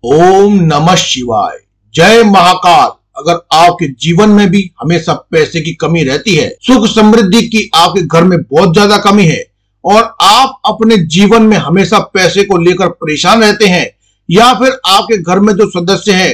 ओम नमः शिवाय। जय महाकाल। अगर आपके जीवन में भी हमेशा पैसे की कमी रहती है, सुख समृद्धि की आपके घर में बहुत ज्यादा कमी है और आप अपने जीवन में हमेशा पैसे को लेकर परेशान रहते हैं, या फिर आपके घर में जो सदस्य है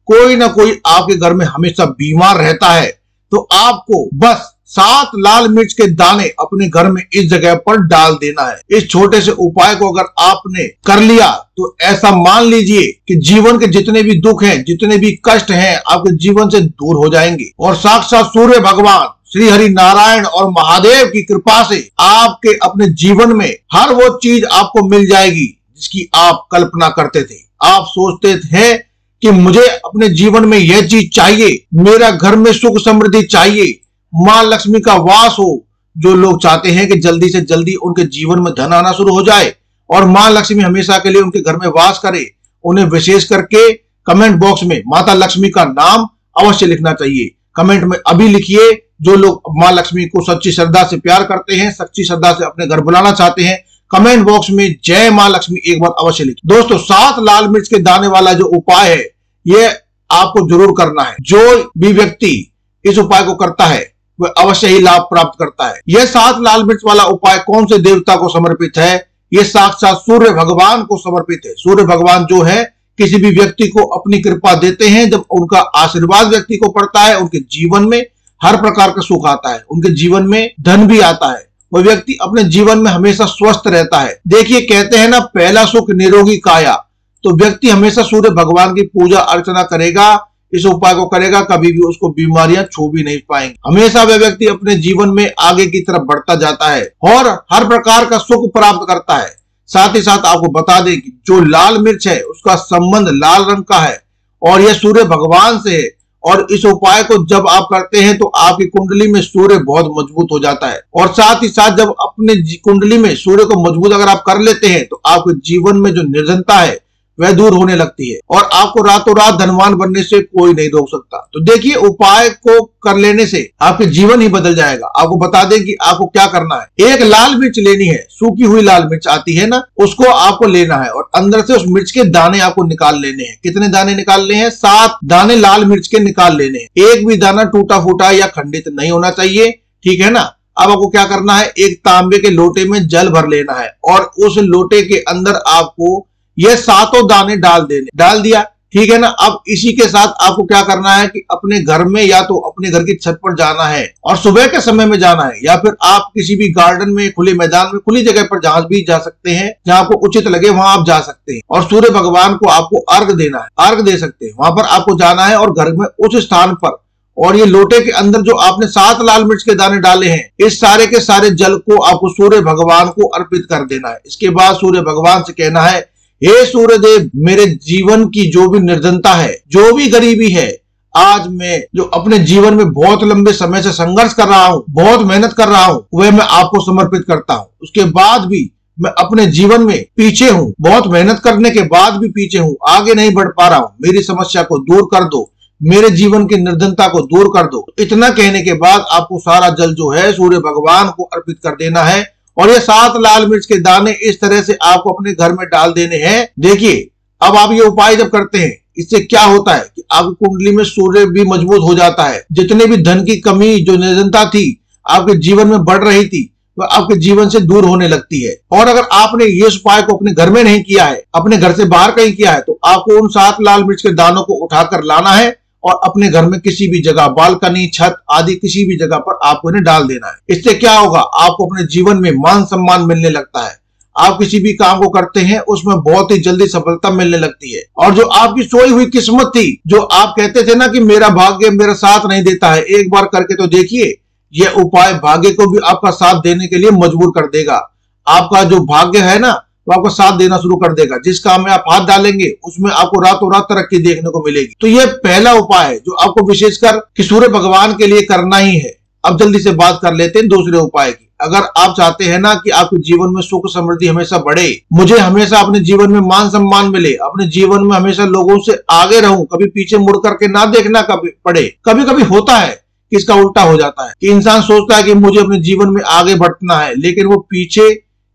कोई ना कोई आपके घर में हमेशा बीमार रहता है, तो आपको बस 7 लाल मिर्च के दाने अपने घर में इस जगह पर डाल देना है। इस छोटे से उपाय को अगर आपने कर लिया तो ऐसा मान लीजिए कि जीवन के जितने भी दुख हैं, जितने भी कष्ट हैं, आपके जीवन से दूर हो जाएंगे और साक्षात सूर्य भगवान श्री हरि नारायण और महादेव की कृपा से आपके अपने जीवन में हर वो चीज आपको मिल जाएगी जिसकी आप कल्पना करते थे। आप सोचते थे कि मुझे अपने जीवन में यह चीज चाहिए, मेरा घर में सुख समृद्धि चाहिए, मां लक्ष्मी का वास हो। जो लोग चाहते हैं कि जल्दी से जल्दी उनके जीवन में धन आना शुरू हो जाए और मां लक्ष्मी हमेशा के लिए उनके घर में वास करे, उन्हें विशेष करके कमेंट बॉक्स में माता लक्ष्मी का नाम अवश्य लिखना चाहिए। कमेंट में अभी लिखिए। जो लोग मां लक्ष्मी को सच्ची श्रद्धा से प्यार करते हैं, सच्ची श्रद्धा से अपने घर बुलाना चाहते हैं, कमेंट बॉक्स में जय मां लक्ष्मी एक बार अवश्य लिखिए। दोस्तों, 7 लाल मिर्च के दाने वाला जो उपाय है ये आपको जरूर करना है। जो भी व्यक्ति इस उपाय को करता है वह अवश्य ही लाभ प्राप्त करता है। यह 7 लाल मिर्च वाला उपाय कौन से देवता को समर्पित है? यह साक्षात सूर्य भगवान को समर्पित है। सूर्य भगवान जो है किसी भी व्यक्ति को अपनी कृपा देते हैं। जब उनका आशीर्वाद व्यक्ति को पड़ता है, उनके जीवन में हर प्रकार का सुख आता है, उनके जीवन में धन भी आता है, वह व्यक्ति अपने जीवन में हमेशा स्वस्थ रहता है। देखिए, कहते हैं ना, पहला सुख निरोगी काया। तो व्यक्ति हमेशा सूर्य भगवान की पूजा अर्चना करेगा, इस उपाय को करेगा, कभी भी उसको बीमारियां छू भी नहीं पाएंगे। हमेशा वह व्यक्ति अपने जीवन में आगे की तरफ बढ़ता जाता है और हर प्रकार का सुख प्राप्त करता है। साथ ही साथ आपको बता दें कि जो लाल मिर्च है उसका संबंध लाल रंग का है और यह सूर्य भगवान से है। और इस उपाय को जब आप करते हैं तो आपकी कुंडली में सूर्य बहुत मजबूत हो जाता है। और साथ ही साथ जब अपने कुंडली में सूर्य को मजबूत अगर आप कर लेते हैं तो आपके जीवन में जो निर्धनता है वह दूर होने लगती है और आपको रातों रात धनवान बनने से कोई नहीं रोक सकता। तो देखिए, उपाय को कर लेने से आपके जीवन ही बदल जाएगा। आपको बता दें कि आपको क्या करना है। एक लाल मिर्च लेनी है, सूखी हुई लाल मिर्च आती है ना, उसको आपको लेना है और अंदर से उस मिर्च के दाने आपको निकाल लेने हैं। कितने दाने निकालने हैं? 7 दाने लाल मिर्च के निकाल लेने हैं। एक भी दाना टूटा फूटा या खंडित नहीं होना चाहिए, ठीक है ना। अब आपको क्या करना है, एक तांबे के लोटे में जल भर लेना है और उस लोटे के अंदर आपको ये 7 दाने डाल दिया, ठीक है ना। अब इसी के साथ आपको क्या करना है कि अपने घर में या तो अपने घर की छत पर जाना है और सुबह के समय में जाना है, या फिर आप किसी भी गार्डन में, खुले मैदान में, खुली जगह पर जहां भी जा सकते हैं, जहां आपको उचित लगे वहां आप जा सकते हैं और सूर्य भगवान को आपको अर्घ देना है, अर्घ दे सकते हैं। वहां पर आपको जाना है और घर में उस स्थान पर, और ये लोटे के अंदर जो आपने 7 लाल मिर्च के दाने डाले हैं, इस सारे के सारे जल को आपको सूर्य भगवान को अर्पित कर देना है। इसके बाद सूर्य भगवान से कहना है, हे सूर्यदेव, मेरे जीवन की जो भी निर्धनता है, जो भी गरीबी है, आज मैं जो अपने जीवन में बहुत लंबे समय से संघर्ष कर रहा हूँ, बहुत मेहनत कर रहा हूँ, वह मैं आपको समर्पित करता हूँ। उसके बाद भी मैं अपने जीवन में पीछे हूँ, बहुत मेहनत करने के बाद भी पीछे हूँ, आगे नहीं बढ़ पा रहा हूँ, मेरी समस्या को दूर कर दो, मेरे जीवन की निर्धनता को दूर कर दो। इतना कहने के बाद आपको सारा जल जो है सूर्य भगवान को अर्पित कर देना है और ये 7 लाल मिर्च के दाने इस तरह से आपको अपने घर में डाल देने हैं। देखिए, अब आप ये उपाय जब करते हैं, इससे क्या होता है कि आपकी कुंडली में सूर्य भी मजबूत हो जाता है। जितने भी धन की कमी, जो निर्धनता थी, आपके जीवन में बढ़ रही थी, वह आपके जीवन से दूर होने लगती है। और अगर आपने ये उपाय को अपने घर में नहीं किया है, अपने घर से बाहर कहीं किया है, तो आपको उन 7 लाल मिर्च के दानों को उठाकर लाना है और अपने घर में किसी भी जगह, बालकनी, छत आदि किसी भी जगह पर आपको इन्हें डाल देना है। इससे क्या होगा, आपको अपने जीवन में मान सम्मान मिलने लगता है। आप किसी भी काम को करते हैं उसमें बहुत ही जल्दी सफलता मिलने लगती है। और जो आपकी सोई हुई किस्मत थी, जो आप कहते थे ना कि मेरा भाग्य मेरा साथ नहीं देता है, एक बार करके तो देखिए, यह उपाय भाग्य को भी आपका साथ देने के लिए मजबूर कर देगा। आपका जो भाग्य है ना, वो आपको साथ देना शुरू कर देगा। जिस काम में आप हाथ डालेंगे उसमें आपको रातों रात तरक्की देखने को मिलेगी। तो ये पहला उपाय है जो आपको विशेषकर कि सूर्य भगवान के लिए करना ही है। अब जल्दी से बात कर लेते हैं दूसरे उपाय की। अगर आप चाहते हैं ना कि आपके जीवन में सुख समृद्धि हमेशा बढ़े, मुझे हमेशा अपने जीवन में मान सम्मान मिले, अपने जीवन में हमेशा लोगों से आगे रहूं, कभी पीछे मुड़ करके ना देखना कभी पड़े। कभी कभी होता है कि इसका उल्टा हो जाता है कि इंसान सोचता है कि मुझे अपने जीवन में आगे बढ़ना है, लेकिन वो पीछे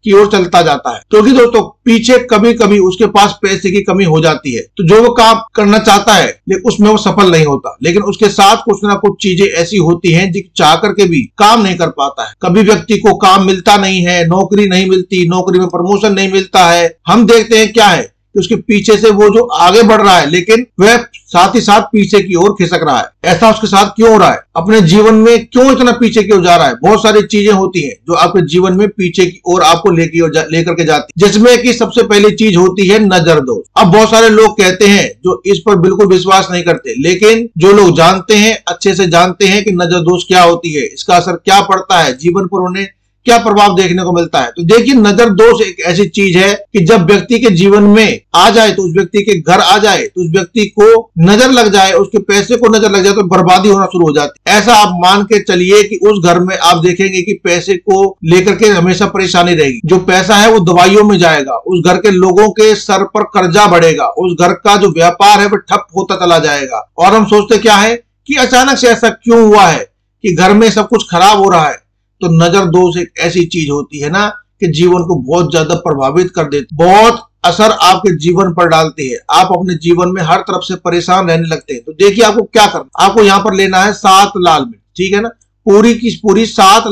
की ओर चलता जाता है, क्योंकि दोस्तों पीछे कभी कभी उसके पास पैसे की कमी हो जाती है, तो जो वो काम करना चाहता है लेकिन उसमें वो सफल नहीं होता, लेकिन उसके साथ कुछ ना कुछ चीजें ऐसी होती हैं जो चाह करके भी काम नहीं कर पाता है। कभी व्यक्ति को काम मिलता नहीं है, नौकरी नहीं मिलती, नौकरी में प्रमोशन नहीं मिलता है। हम देखते हैं क्या है कि उसके पीछे से वो जो आगे बढ़ रहा है लेकिन वह साथ ही साथ पीछे की ओर खिसक रहा है। ऐसा उसके साथ क्यों हो रहा है? अपने जीवन में क्यों इतना पीछे की ओर जा रहा है? बहुत सारी चीजें होती हैं जो आपके जीवन में पीछे की ओर आपको लेकर के जाती है, जिसमें कि सबसे पहली चीज होती है नजर दोष। अब बहुत सारे लोग कहते हैं जो इस पर बिल्कुल विश्वास नहीं करते, लेकिन जो लोग जानते हैं, अच्छे से जानते हैं कि नजर दोष क्या होती है, इसका असर क्या पड़ता है, जीवन पर उन्हें क्या प्रभाव देखने को मिलता है। तो देखिए, नजर दोष एक ऐसी चीज है कि जब व्यक्ति के जीवन में आ जाए, तो उस व्यक्ति के घर आ जाए, तो उस व्यक्ति को नजर लग जाए, उसके पैसे को नजर लग जाए, तो बर्बादी होना शुरू हो जाती है। ऐसा आप मान के चलिए कि उस घर में आप देखेंगे कि पैसे को लेकर के हमेशा परेशानी रहेगी। जो पैसा है वो दवाइयों में जाएगा, उस घर के लोगों के सर पर कर्जा बढ़ेगा, उस घर का जो व्यापार है वो ठप होता चला जाएगा। और हम सोचते क्या है कि अचानक से ऐसा क्यों हुआ है कि घर में सब कुछ खराब हो रहा है। तो नजर दोष एक ऐसी चीज होती है ना कि जीवन को बहुत ज्यादा प्रभावित कर देती, बहुत असर आपके जीवन पर डालती है। आप अपने जीवन में हर तरफ से परेशान रहने लगते हैं। तो देखिए, आपको क्या करना, आपको यहाँ पर लेना है 7 लाल मिर्च, ठीक है ना। पूरी की पूरी 7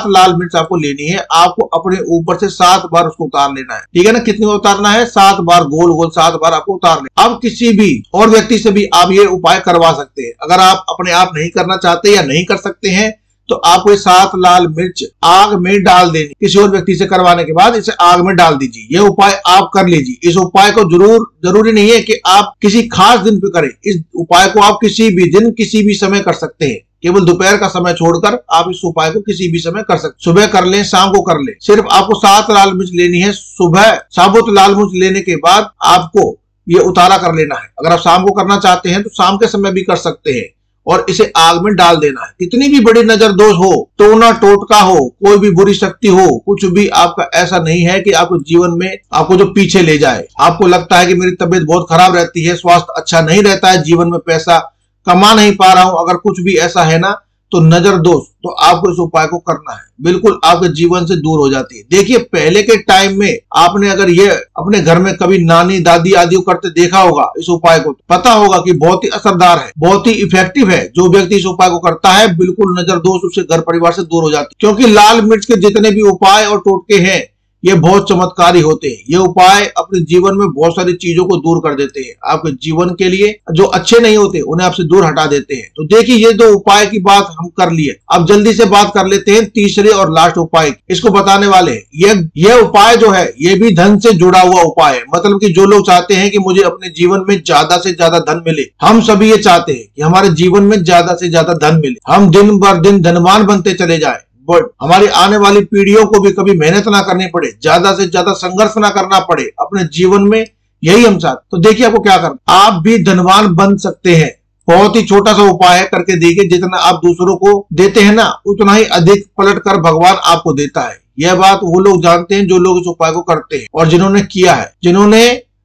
लाल मिर्च आपको लेनी है। आपको अपने ऊपर से 7 बार उसको उतार लेना है, ठीक है ना। कितनी उतारना है? 7 बार, गोल गोल 7 बार आपको उतार लेना। अब किसी भी और व्यक्ति से भी आप ये उपाय करवा सकते हैं। अगर आप अपने आप नहीं करना चाहते या नहीं कर सकते हैं, तो आपको 7 लाल मिर्च आग में डाल देनी। किसी और व्यक्ति से करवाने के बाद इसे आग में डाल दीजिए। यह उपाय आप कर लीजिए। इस उपाय को जरूरी नहीं है कि आप किसी खास दिन पे करें। इस उपाय को आप किसी भी दिन, किसी भी समय कर सकते हैं। केवल दोपहर का समय छोड़कर आप इस उपाय को किसी भी समय कर सकते। सुबह कर लें, शाम को कर लें। सिर्फ आपको 7 लाल मिर्च लेनी है। सुबह साबुत लाल मिर्च लेने के बाद आपको ये उतारा कर लेना है। अगर आप शाम को करना चाहते हैं तो शाम के समय भी कर सकते हैं और इसे आग में डाल देना है। कितनी भी बड़ी नजर दोष हो, टोना टोटका हो, कोई भी बुरी शक्ति हो, कुछ भी आपका ऐसा नहीं है कि आपको जीवन में आपको जो पीछे ले जाए। आपको लगता है कि मेरी तबीयत बहुत खराब रहती है, स्वास्थ्य अच्छा नहीं रहता है, जीवन में पैसा कमा नहीं पा रहा हूं, अगर कुछ भी ऐसा है ना, तो नजर दोष, तो आपको इस उपाय को करना है। बिल्कुल आपके जीवन से दूर हो जाती है। देखिए, पहले के टाइम में आपने अगर ये अपने घर में कभी नानी दादी आदि करते देखा होगा, इस उपाय को पता होगा कि बहुत ही असरदार है, बहुत ही इफेक्टिव है। जो व्यक्ति इस उपाय को करता है, बिल्कुल नजर दोष उसके घर परिवार से दूर हो जाती है। क्योंकि लाल मिर्च के जितने भी उपाय और टोटके हैं, ये बहुत चमत्कारी होते हैं। ये उपाय अपने जीवन में बहुत सारी चीजों को दूर कर देते हैं। आपके जीवन के लिए जो अच्छे नहीं होते उन्हें आपसे दूर हटा देते हैं। तो देखिए, ये 2 उपाय की बात हम कर लिए। अब जल्दी से बात कर लेते हैं तीसरे और लास्ट उपाय, इसको बताने वाले हैं। ये उपाय जो है, ये भी धन से जुड़ा हुआ उपाय है। मतलब कि जो लोग चाहते हैं कि मुझे अपने जीवन में ज्यादा से ज्यादा धन मिले, हम सभी ये चाहते हैं कि हमारे जीवन में ज्यादा से ज्यादा धन मिले, हम दिन बर दिन धनवान बनते चले जाए, हमारी आने वाली पीढ़ियों को भी कभी मेहनत ना करनी पड़े, ज्यादा से ज्यादा संघर्ष ना करना पड़े अपने जीवन में, यही हम चाहते। तो देखिए, आपको क्या करना, आप भी धनवान बन सकते हैं। बहुत ही छोटा सा उपाय है, करके देखिए। जितना आप दूसरों को देते हैं ना, उतना ही अधिक पलट कर भगवान आपको देता है। यह बात वो लोग जानते हैं जो लोग इस उपाय को करते हैं और जिन्होंने किया है, जिन्होंने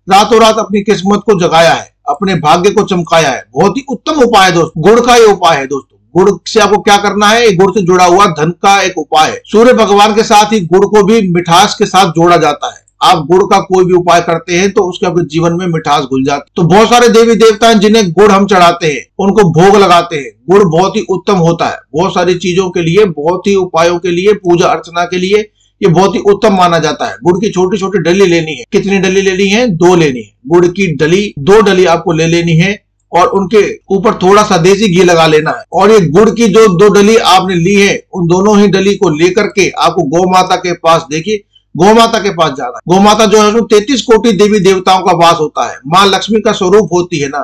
रातों रात अपनी किस्मत को जगाया है, अपने भाग्य को चमकाया है। बहुत ही उत्तम उपाय है दोस्तों, गुड़ का ये उपाय है दोस्तों। गुड़ से आपको क्या करना है, गुड़ से जुड़ा हुआ धन का एक उपाय है। सूर्य भगवान के साथ ही गुड़ को भी मिठास के साथ जोड़ा जाता है। आप गुड़ का कोई भी उपाय करते हैं तो उसके आपके जीवन में मिठास घुल जाती है। तो बहुत सारे देवी देवता हैं जिन्हें गुड़ हम चढ़ाते हैं, उनको भोग लगाते हैं। गुड़ बहुत ही उत्तम होता है, बहुत सारी चीजों के लिए, बहुत ही उपायों के लिए, पूजा अर्चना के लिए ये बहुत ही उत्तम माना जाता है। गुड़ की छोटी छोटी डली लेनी है। कितनी डली लेनी है? 2 लेनी है। गुड़ की डली 2 डली आपको ले लेनी है और उनके ऊपर थोड़ा सा देसी घी लगा लेना है। और ये गुड़ की जो 2 डली आपने ली है, उन दोनों ही डली को लेकर के आपको गौ माता के पास, देखिए गौ माता के पास जाना है। गौ माता जो है उसमें 33 कोटि देवी देवताओं का वास होता है, माँ लक्ष्मी का स्वरूप होती है ना।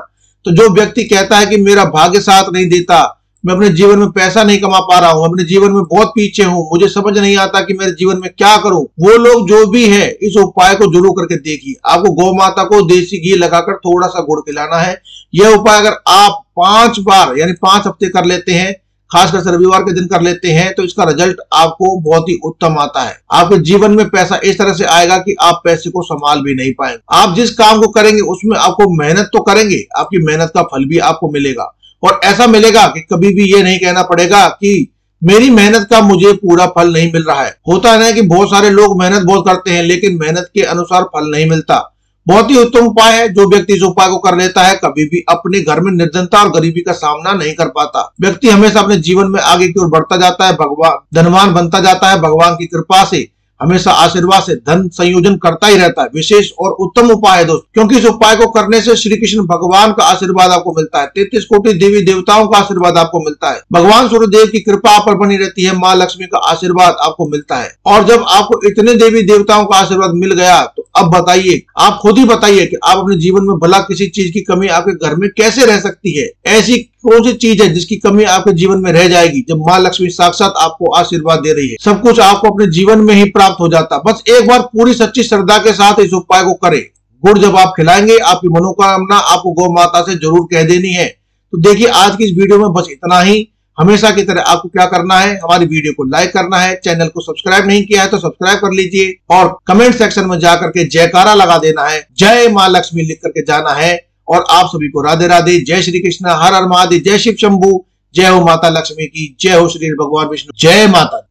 तो जो व्यक्ति कहता है कि मेरा भाग्य साथ नहीं देता, मैं अपने जीवन में पैसा नहीं कमा पा रहा हूं, अपने जीवन में बहुत पीछे हूं, मुझे समझ नहीं आता कि मेरे जीवन में क्या करूं, वो लोग जो भी है इस उपाय को जरूर करके देखिए। आपको गौ माता को देसी घी लगाकर थोड़ा सा गुड़ खिलाना है। यह उपाय अगर आप 5 बार यानी 5 हफ्ते कर लेते हैं, खासकर रविवार के दिन कर लेते हैं, तो इसका रिजल्ट आपको बहुत ही उत्तम आता है। आपके जीवन में पैसा इस तरह से आएगा कि आप पैसे को संभाल भी नहीं पाएंगे। आप जिस काम को करेंगे उसमें आपको मेहनत तो करेंगे, आपकी मेहनत का फल भी आपको मिलेगा। और ऐसा मिलेगा कि कभी भी ये नहीं कहना पड़ेगा कि मेरी मेहनत का मुझे पूरा फल नहीं मिल रहा है। होता है ना कि बहुत सारे लोग मेहनत बहुत करते हैं लेकिन मेहनत के अनुसार फल नहीं मिलता। बहुत ही उत्तम उपाय है। जो व्यक्ति इस उपाय को कर लेता है कभी भी अपने घर में निर्धनता और गरीबी का सामना नहीं कर पाता। व्यक्ति हमेशा अपने जीवन में आगे की ओर बढ़ता जाता है, भगवान धनवान बनता जाता है। भगवान की कृपा से हमेशा आशीर्वाद से धन संयोजन करता ही रहता है। विशेष और उत्तम उपाय है दोस्त, क्योंकि इस उपाय को करने से श्री कृष्ण भगवान का आशीर्वाद आपको मिलता है। 33 कोटि देवी देवताओं का आशीर्वाद आपको मिलता है। भगवान सूर्यदेव की कृपा आप पर बनी रहती है। माँ लक्ष्मी का आशीर्वाद आपको मिलता है। और जब आपको इतने देवी देवताओं का आशीर्वाद मिल गया तो अब बताइए, आप खुद ही बताइए कि आप अपने जीवन में भला किसी चीज की कमी आपके घर में कैसे रह सकती है। ऐसी कौन सी चीज है जिसकी कमी आपके जीवन में रह जाएगी जब माँ लक्ष्मी साक्षात आपको आशीर्वाद दे रही है। सब कुछ आपको अपने जीवन में ही प्राप्त हो जाता। बस एक बार पूरी सच्ची श्रद्धा के साथ इस उपाय को करें। गुड़ जब आप खिलाएंगे आपकी मनोकामना आपको गौ माता से जरूर कह देनी है। तो देखिए आज की इस वीडियो में बस इतना ही। हमेशा की तरह आपको क्या करना है, हमारी वीडियो को लाइक करना है, चैनल को सब्सक्राइब नहीं किया है तो सब्सक्राइब कर लीजिए और कमेंट सेक्शन में जाकर के जयकारा लगा देना है, जय माँ लक्ष्मी लिख करके जाना है। और आप सभी को राधे राधे, जय श्री कृष्ण, हर हर महादेव, जय शिव शंभू, जय हो माता लक्ष्मी की, जय हो श्री भगवान विष्णु, जय माता।